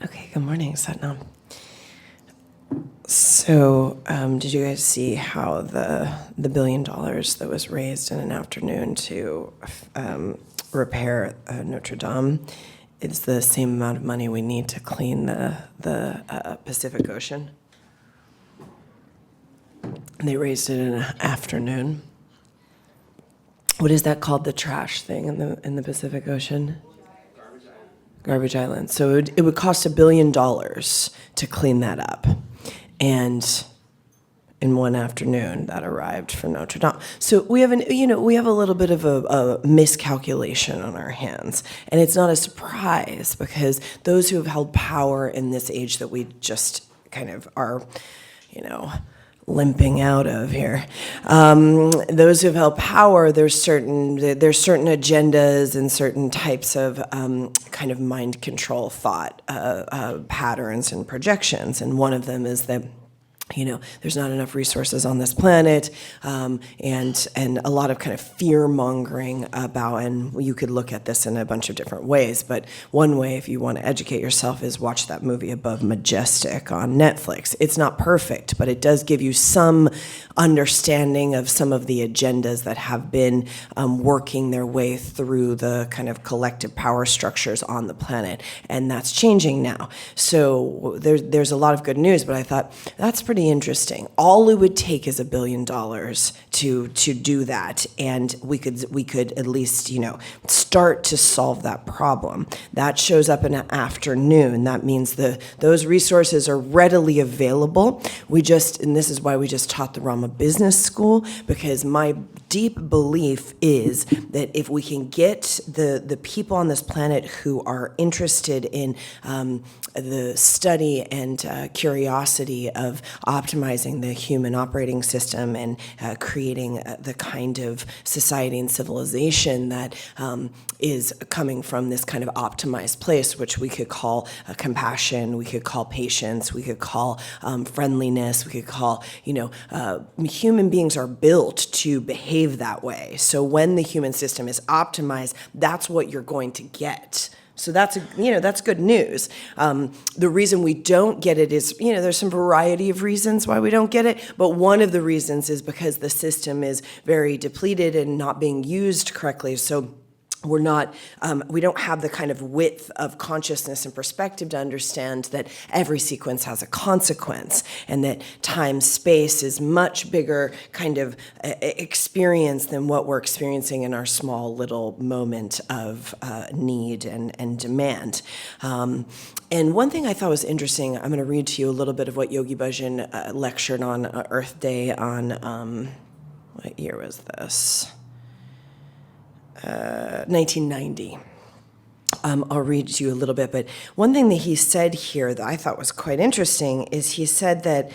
Okay, good morning, Satnam. So, did you guys see how the $1 billion that was raised in an afternoon to repair Notre Dame is the same amount of money we need to clean the Pacific Ocean? They raised it in an afternoon. What is that called? The trash thing in the Pacific Ocean? Garbage Island. So it would cost $1 billion to clean that up. And in one afternoon, that arrived from Notre Dame. So we have a little bit of a miscalculation on our hands. And it's not a surprise because those who have held power in this age that we just kind of are, limping out of here. Those who have held power, there's certain agendas and certain types of kind of mind control thought patterns and projections, and one of them is that there's not enough resources on this planet, and a lot of kind of fear mongering about, and you could look at this in a bunch of different ways, but one way, if you want to educate yourself, is watch that movie Above Majestic on Netflix. It's not perfect, but it does give you some understanding of some of the agendas that have been working their way through the kind of collective power structures on the planet, and that's changing now. So there's a lot of good news, but I thought that's pretty interesting. All it would take is $1 billion to do that, and we could at least start to solve that problem. That shows up in an afternoon. That means those resources are readily available. And this is why we just taught the Rama Business School, because my deep belief is that if we can get the people on this planet who are interested in the study and curiosity of optimizing the human operating system and creating the kind of society and civilization that is coming from this kind of optimized place, which we could call compassion, we could call patience, we could call friendliness, we could call, human beings are built to behave that way. So when the human system is optimized, that's what you're going to get. So that's good news. The reason we don't get it is, there's some variety of reasons why we don't get it, but one of the reasons is because the system is very depleted and not being used correctly. So we don't have the kind of width of consciousness and perspective to understand that every sequence has a consequence, and that time space is much bigger kind of experience than what we're experiencing in our small little moment of need and demand. And one thing I thought was interesting, I'm going to read to you a little bit of what Yogi Bhajan lectured on Earth Day on, what year was this? 1990. I'll read to you a little bit, but one thing that he said here that I thought was quite interesting is he said that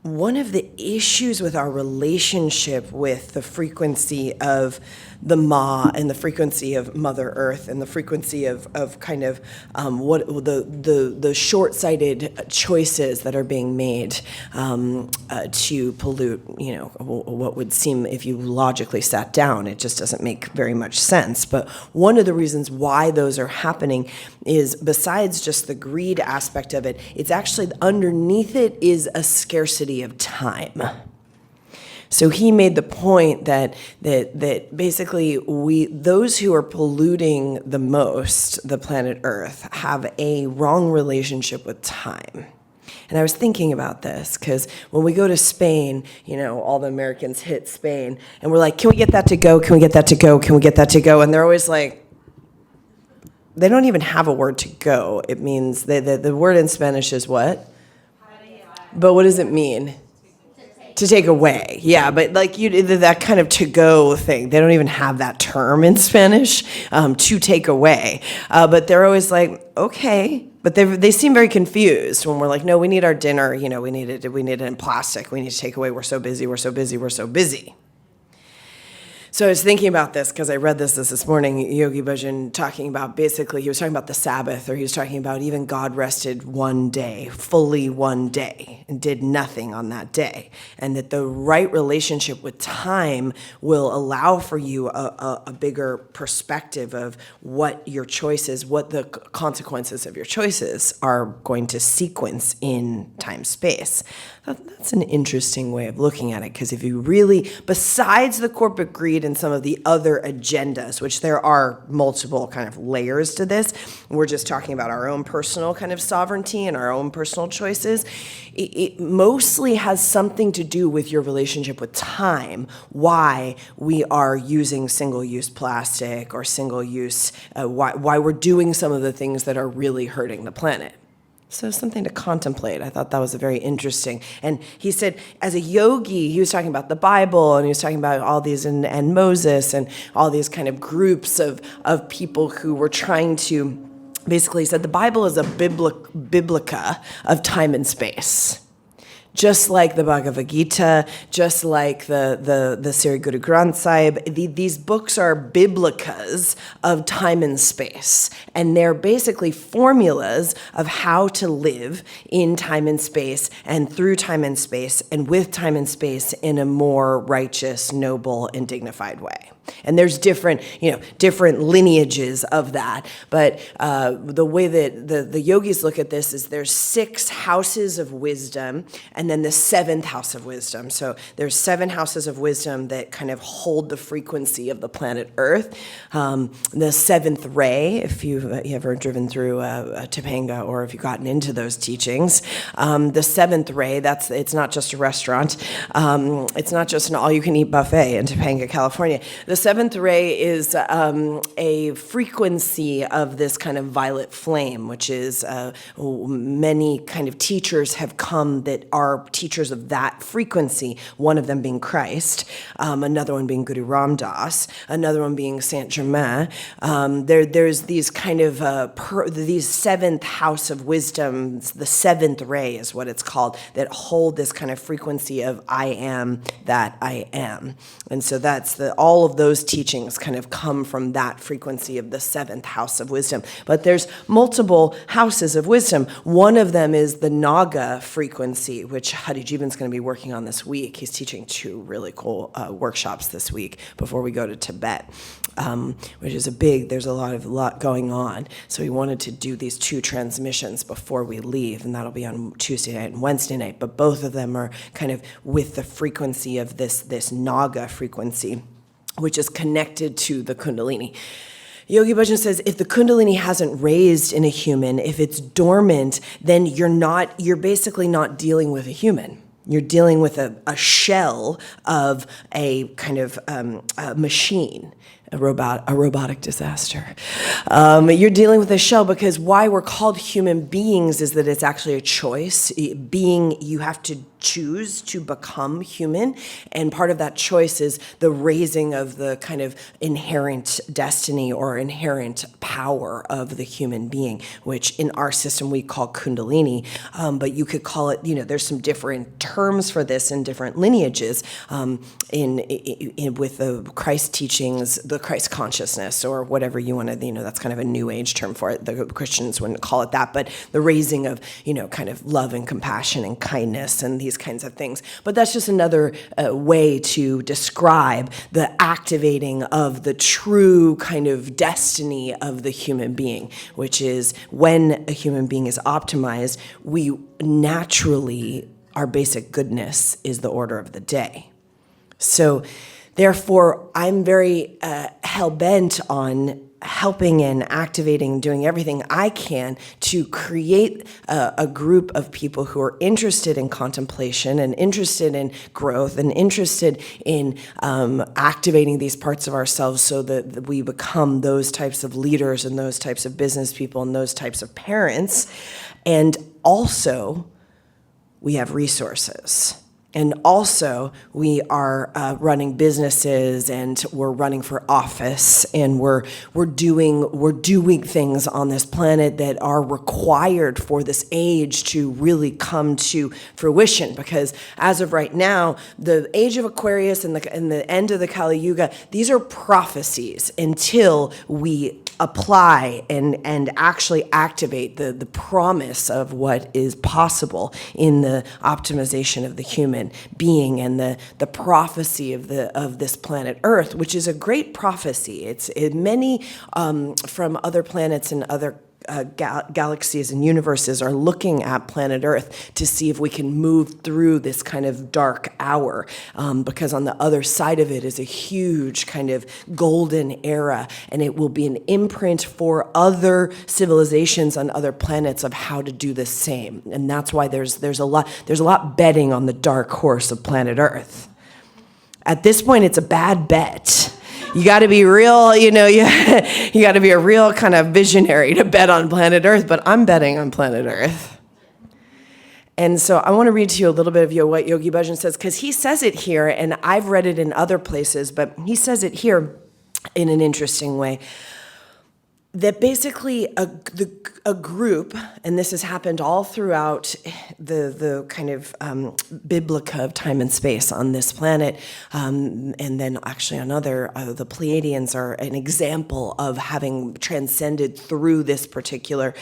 one of the issues with our relationship with the frequency of the Ma and the frequency of Mother Earth and the frequency of kind of what the short-sighted choices that are being made to pollute, what would seem, if you logically sat down, it just doesn't make very much sense. But one of the reasons why those are happening is, besides just the greed aspect of it, it's actually underneath it is a scarcity of time. So he made the point that basically those who are polluting the most the planet Earth have a wrong relationship with time. And I was thinking about this because when we go to Spain, all the Americans hit Spain and we're like, can we get that to go? Can we get that to go? Can we get that to go? And they're always like, they don't even have a word to go. It means the word in Spanish is what? But what does it mean? To take away, yeah, but like that kind of to-go thing, they don't even have that term in Spanish, to take away. But they're always like, okay, but they seem very confused when we're like, no, we need our dinner, we need it in plastic, we need to take away, we're so busy, we're so busy, we're so busy. So I was thinking about this because I read this morning, Yogi Bhajan talking about, basically, he was talking about the Sabbath, or he was talking about even God rested one day, fully one day, and did nothing on that day. And that the right relationship with time will allow for you a bigger perspective of what your choices, what the consequences of your choices are going to sequence in time-space. That's an interesting way of looking at it, because if you really, besides the corporate greed and some of the other agendas, which there are multiple kind of layers to this, we're just talking about our own personal kind of sovereignty and our own personal choices, it mostly has something to do with your relationship with time, why we are using single-use plastic or single-use, why we're doing some of the things that are really hurting the planet. So something to contemplate. I thought that was very interesting. And he said, as a yogi, he was talking about the Bible, and he was talking about all these, and Moses, and all these kind of groups of people who were trying to, basically, he said the Bible is a biblica of time and space. Just like the Bhagavad Gita, just like the Sri Guru Granth Sahib, these books are biblicas of time and space. And they're basically formulas of how to live in time and space, and through time and space, and with time and space in a more righteous, noble, and dignified way. And there's different lineages of that. But the way that the yogis look at this is there's 6 houses of wisdom, and then the 7th house of wisdom. So there's 7 houses of wisdom that kind of hold the frequency of the planet Earth. The 7th ray, if you've ever driven through Topanga, or if you've gotten into those teachings, the 7th ray, it's not just a restaurant. It's not just an all-you-can-eat buffet in Topanga, California. The 7th ray is a frequency of this kind of violet flame, which is many kind of teachers have come that are teachers of that frequency, one of them being Christ, another one being Guru Ram Das, another one being Saint Germain. There's these kind of, these 7th house of wisdom, the 7th ray is what it's called, that hold this kind of frequency of I am that I am. And so that's all of those teachings kind of come from that frequency of the 7th house of wisdom. But there's multiple houses of wisdom. One of them is the Naga Frequency, which Hadi Jivan's going to be working on this week. He's teaching 2 really cool workshops this week before we go to Tibet, which is there's a lot going on. So he wanted to do these 2 transmissions before we leave, and that'll be on Tuesday night and Wednesday night. But both of them are kind of with the frequency of this Naga Frequency, which is connected to the Kundalini. Yogi Bhajan says, if the Kundalini hasn't raised in a human, if it's dormant, then you're basically not dealing with a human. You're dealing with a shell of a kind of a machine. A robotic disaster. You're dealing with a shell, because why we're called human beings is that it's actually a choice. You have to choose to become human, and part of that choice is the raising of the kind of inherent destiny or inherent power of the human being, which in our system we call Kundalini, but you could call it, there's some different terms for this in different lineages, with the Christ teachings, the Christ consciousness, or whatever you want to, that's kind of a new age term for it. The Christians wouldn't call it that, but the raising of, kind of love and compassion and kindness and these kinds of things. But that's just another way to describe the activating of the true kind of destiny of the human being, which is when a human being is optimized, we naturally, our basic goodness is the order of the day. So therefore, I'm very hell-bent on helping and activating, doing everything I can to create a group of people who are interested in contemplation and interested in growth and interested in activating these parts of ourselves so that we become those types of leaders and those types of business people and those types of parents. And also, we have resources. And also, we are running businesses, and we're running for office, and we're doing things on this planet that are required for this age to really come to fruition. Because as of right now, the age of Aquarius and the end of the Kali Yuga, these are prophecies until we apply and actually activate the promise of what is possible in the optimization of the human being and the prophecy of this planet Earth, which is a great prophecy. Many from other planets and other galaxies and universes are looking at planet Earth to see if we can move through this kind of dark hour, because on the other side of it is a huge kind of golden era, and it will be an imprint for other civilizations on other planets of how to do the same. And that's why there's a lot betting on the dark horse of planet Earth. At this point, it's a bad bet. You got to be real, you got to be a real kind of visionary to bet on planet Earth, but I'm betting on planet Earth. And so I want to read to you a little bit of what Yogi Bhajan says, because he says it here, and I've read it in other places, but he says it here in an interesting way. That basically a group, and this has happened all throughout the kind of biblica of time and space on this planet, and then actually on the Pleiadians are an example of having transcended through this particular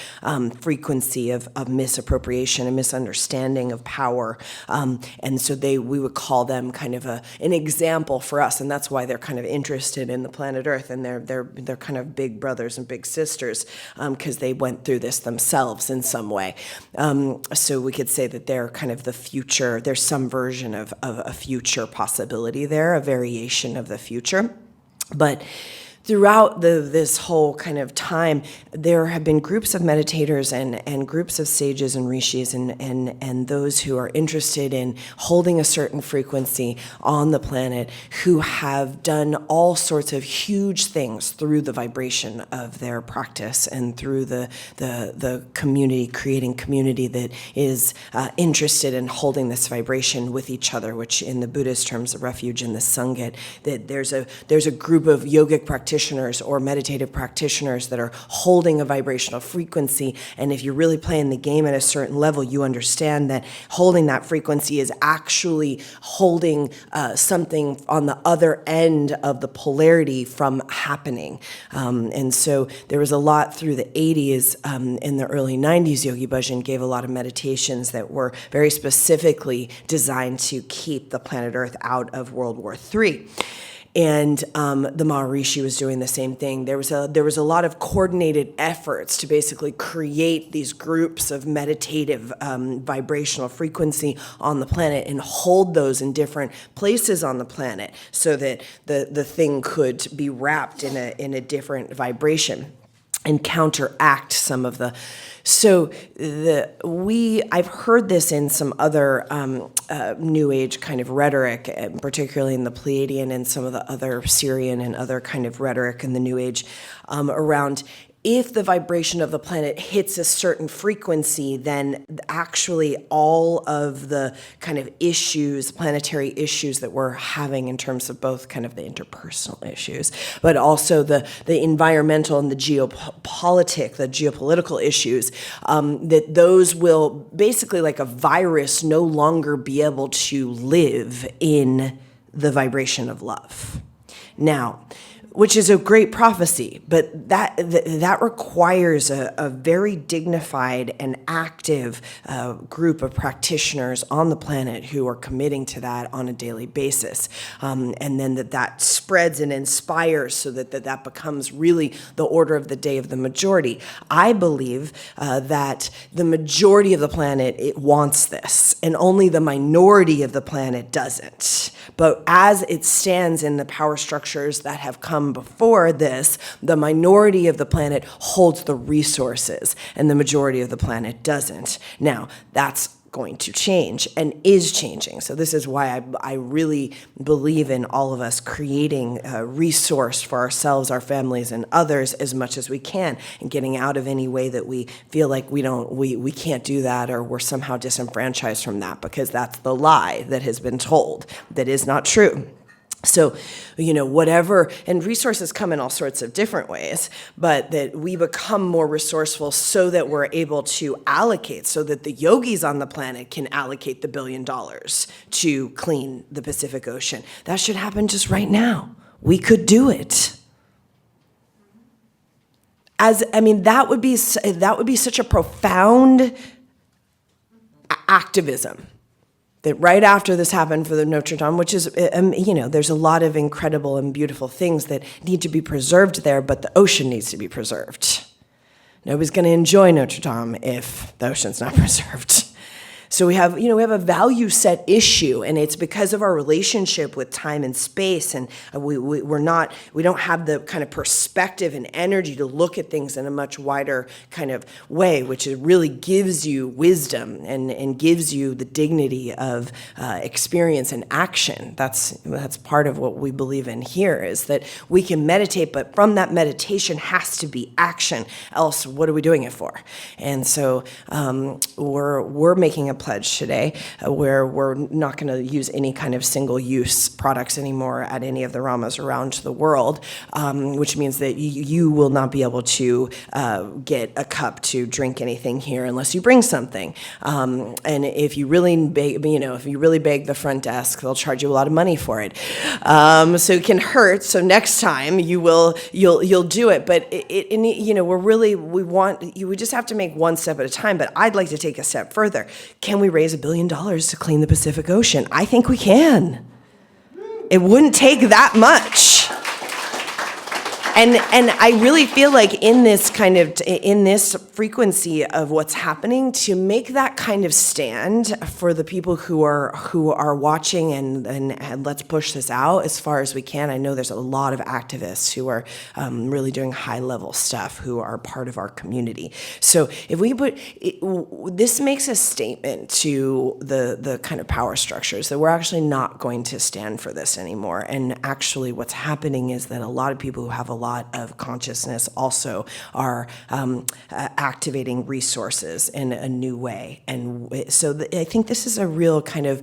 frequency of misappropriation and misunderstanding of power, and so we would call them kind of an example for us, and that's why they're kind of interested in the planet Earth, and they're kind of big brothers and big sisters, because they went through this themselves in some way. So we could say that they're kind of the future. There's some version of a future possibility there, a variation of the future. But throughout this whole kind of time, there have been groups of meditators and groups of sages and rishis and those who are interested in holding a certain frequency on the planet, who have done all sorts of huge things through the vibration of their practice and through the community, creating community that is interested in holding this vibration with each other, which in the Buddhist terms, the refuge and the Sangha, that there's a group of yogic practitioners or meditative practitioners that are holding a vibrational frequency. And if you're really playing the game at a certain level, you understand that holding that frequency is actually holding something on the other end of the polarity from happening. And so there was a lot through the 80s. In the early 90s, Yogi Bhajan gave a lot of meditations that were very specifically designed to keep the planet Earth out of World War III. And the Maharishi was doing the same thing. There was a lot of coordinated efforts to basically create these groups of meditative vibrational frequency on the planet and hold those in different places on the planet so that the thing could be wrapped in a different vibration and counteract some of the. So I've heard this in some other New Age kind of rhetoric, particularly in the Pleiadian and some of the other Syrian and other kind of rhetoric in the New Age around. If the vibration of the planet hits a certain frequency, then actually all of the kind of issues, planetary issues that we're having in terms of both kind of the interpersonal issues, but also the environmental and the geopolitical issues, that those will basically, like a virus, no longer be able to live in the vibration of love. Now, which is a great prophecy, but that requires a very dignified and active group of practitioners on the planet who are committing to that on a daily basis, and then that spreads and inspires so that becomes really the order of the day of the majority. I believe that the majority of the planet, it wants this, and only the minority of the planet doesn't. But as it stands in the power structures that have come before this, the minority of the planet holds the resources and the majority of the planet doesn't. Now, that's going to change and is changing. So this is why I really believe in all of us creating a resource for ourselves, our families, and others as much as we can, and getting out of any way that we feel like we can't do that, or we're somehow disenfranchised from that, because that's the lie that has been told that is not true. So, whatever, and resources come in all sorts of different ways, but that we become more resourceful so that we're able to allocate, so that the yogis on the planet can allocate the $1 billion to clean the Pacific Ocean. That should happen just right now. We could do it. That would be such a profound activism. That right after this happened for the Notre Dame, which is, there's a lot of incredible and beautiful things that need to be preserved there, but the ocean needs to be preserved. Nobody's going to enjoy Notre Dame if the ocean's not preserved. So we have a value set issue, and it's because of our relationship with time and space, and we don't have the kind of perspective and energy to look at things in a much wider kind of way, which it really gives you wisdom and gives you the dignity of experience and action. That's part of what we believe in here, is that we can meditate, but from that meditation has to be action. Else, what are we doing it for? And so we're making a pledge today where we're not going to use any kind of single-use products anymore at any of the ramas around the world, which means that you will not be able to get a cup to drink anything here unless you bring something. And if you really beg, the front desk, they'll charge you a lot of money for it. So it can hurt. So next time you'll do it. But we just have to make one step at a time. But I'd like to take a step further. Can we raise $1 billion to clean the Pacific Ocean? I think we can. It wouldn't take that much. And I really feel like in this frequency of what's happening, to make that kind of stand for the people who are watching and let's push this out as far as we can. I know there's a lot of activists who are really doing high level stuff who are part of our community. So if we this makes a statement to the kind of power structures that we're actually not going to stand for this anymore. And actually what's happening is that a lot of people who have a lot of consciousness also are activating resources in a new way. And so I think this is a real kind of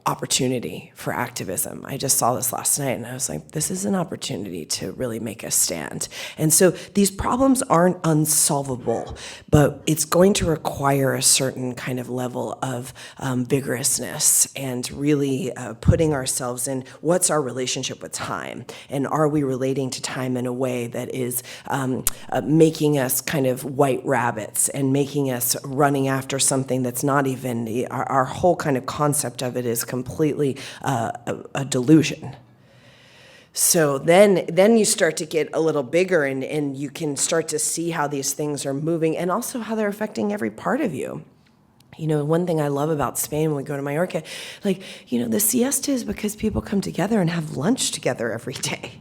opportunity for activism. I just saw this last night and I was like, this is an opportunity to really make a stand. And so these problems aren't unsolvable, but it's going to require a certain kind of level of vigorousness and really putting ourselves in what's our relationship with time, and are we relating to time in a way that is making us kind of white rabbits and making us running after something that's not even, our whole kind of concept of it is completely a delusion. So then you start to get a little bigger and you can start to see how these things are moving and also how they're affecting every part of you. One thing I love about Spain when we go to Mallorca, the siesta is because people come together and have lunch together every day.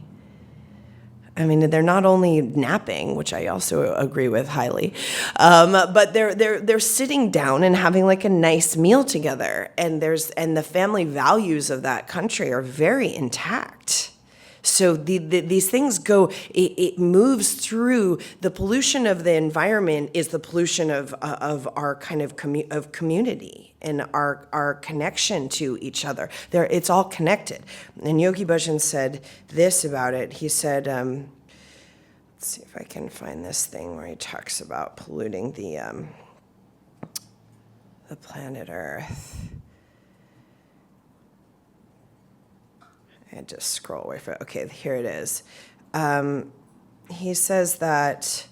I mean, they're not only napping, which I also agree with highly, but they're sitting down and having like a nice meal together, and the family values of that country are very intact. So these things go. It moves through the pollution of the environment is the pollution of our kind of community and our connection to each other. It's all connected. And Yogi Bhajan said this about it. He said, let's see if I can find this thing where he talks about polluting the planet Earth. And just scroll away from it. Okay, here it is. He says that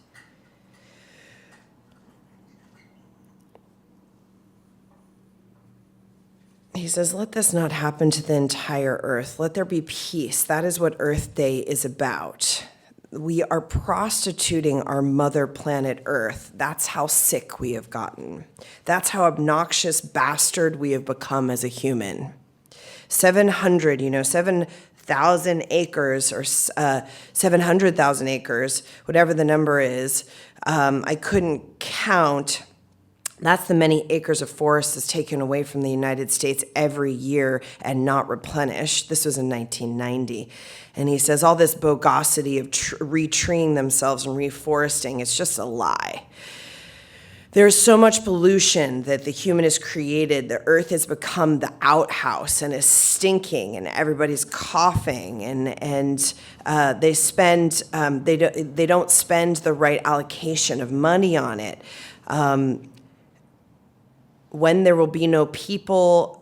let this not happen to the entire earth. Let there be peace. That is what Earth Day is about. We are prostituting our mother planet Earth. That's how sick we have gotten. That's how obnoxious bastard we have become as a human. 7,000 acres or 700,000 acres, whatever the number is. I couldn't count, That's the many acres of forest that's taken away from the United States every year and not replenished. This was in 1990. And he says all this bogosity of retreeing themselves and reforesting, it's just a lie. There's so much pollution that the human has created. The earth has become the outhouse and is stinking, and everybody's coughing, and they don't spend the right allocation of money on it. When there will be no people,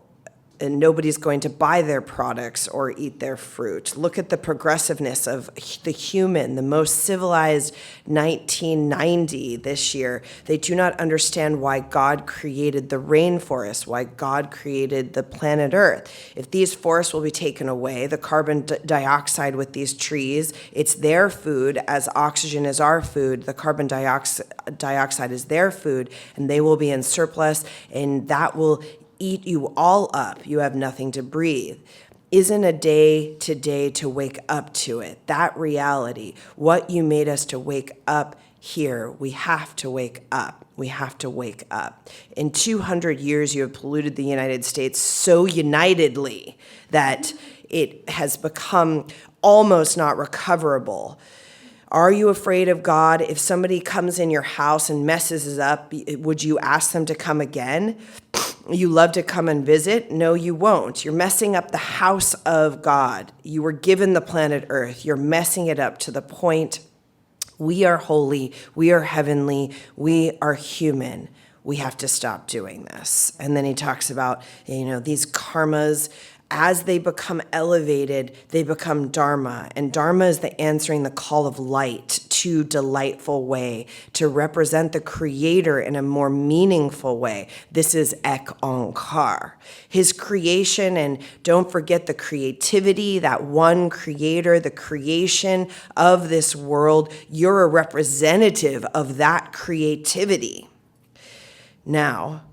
and nobody's going to buy their products or eat their fruit. Look at the progressiveness of the human, the most civilized 1990 this year. They do not understand why God created the rainforest, why God created the planet Earth. If these forests will be taken away, the carbon dioxide with these trees, it's their food, as oxygen is our food, the carbon dioxide is their food, and they will be in surplus, and that will eat you all up. You have nothing to breathe. Isn't a day today to wake up to it? That reality, what you made us to wake up here, we have to wake up. We have to wake up. In 200 years, you have polluted the United States so unitedly that it has become almost not recoverable. Are you afraid of God? If somebody comes in your house and messes it up, would you ask them to come again? You love to come and visit? No, you won't. You're messing up the house of God. You were given the planet Earth. You're messing it up to the point we are holy, we are heavenly, we are human. We have to stop doing this. And then he talks about, these karmas. As they become elevated, they become dharma. And dharma is the answering the call of light to delightful way, to represent the creator in a more meaningful way. This is Ek Onkar. His creation, and don't forget the creativity, that one creator, the creation of this world. You're a representative of that creativity. Now,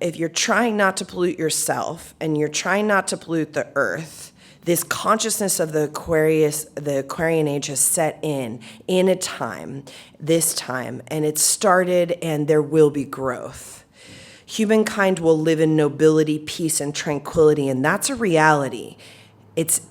if you're trying not to pollute yourself and you're trying not to pollute the earth, this consciousness of the Aquarian age has set in a time, this time, and it started, and there will be growth. Humankind will live in nobility, peace, and tranquility, and that's a reality. It's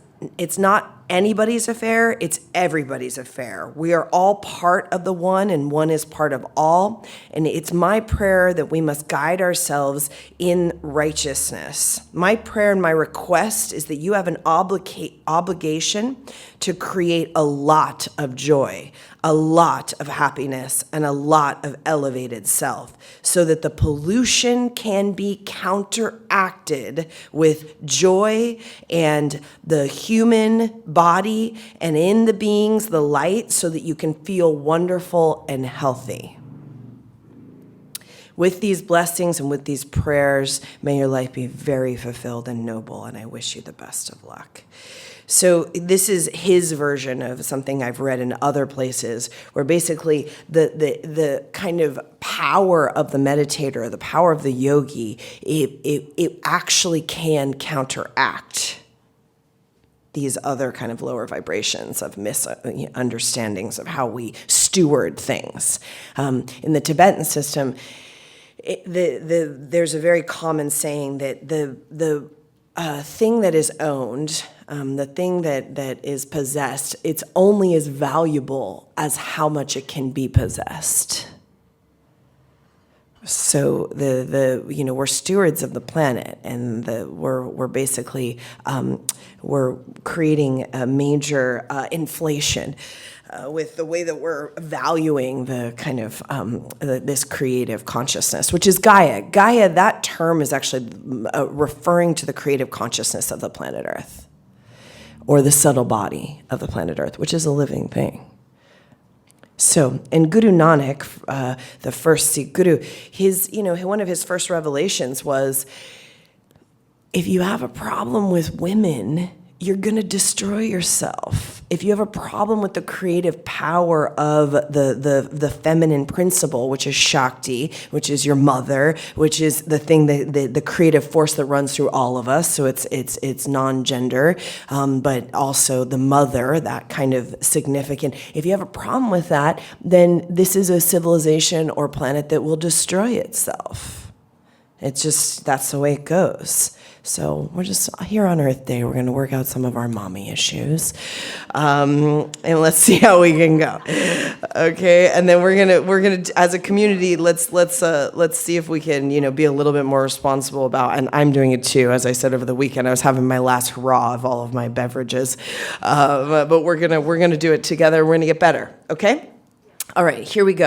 not anybody's affair, it's everybody's affair. We are all part of the one, and one is part of all. And it's my prayer that we must guide ourselves in righteousness. My prayer and my request is that you have an obligation to create a lot of joy, a lot of happiness, and a lot of elevated self, so that the pollution can be counteracted with joy and the human body, and in the beings, the light, so that you can feel wonderful and healthy. With these blessings and with these prayers, may your life be very fulfilled and noble, and I wish you the best of luck. So this is his version of something I've read in other places, where basically the kind of power of the meditator, the power of the yogi, it actually can counteract these other kind of lower vibrations of misunderstandings of how we steward things. In the Tibetan system, there's a very common saying that the thing that is owned, the thing that is possessed, it's only as valuable as how much it can be possessed. So we're stewards of the planet, and we're basically we're creating a major inflation with the way that we're valuing the kind of this creative consciousness, which is Gaia. Gaia, that term is actually referring to the creative consciousness of the planet Earth, or the subtle body of the planet Earth, which is a living thing. So, and Guru Nanak, the first Sikh Guru, one of his first revelations was, if you have a problem with women, you're going to destroy yourself. If you have a problem with the creative power of the feminine principle, which is Shakti, which is your mother, which is the thing, the creative force that runs through all of us. So it's non-gender, but also the mother, that kind of significant. If you have a problem with that, then this is a civilization or planet that will destroy itself. It's just, that's the way it goes. So we're just here on Earth Day. We're going to work out some of our mommy issues, and let's see how we can go. Okay, and then we're gonna as a community, let's see if we can be a little bit more responsible about. And I'm doing it too. As I said over the weekend, I was having my last hurrah of all of my beverages, but we're gonna do it together. We're gonna get better. Okay, all right, here we go.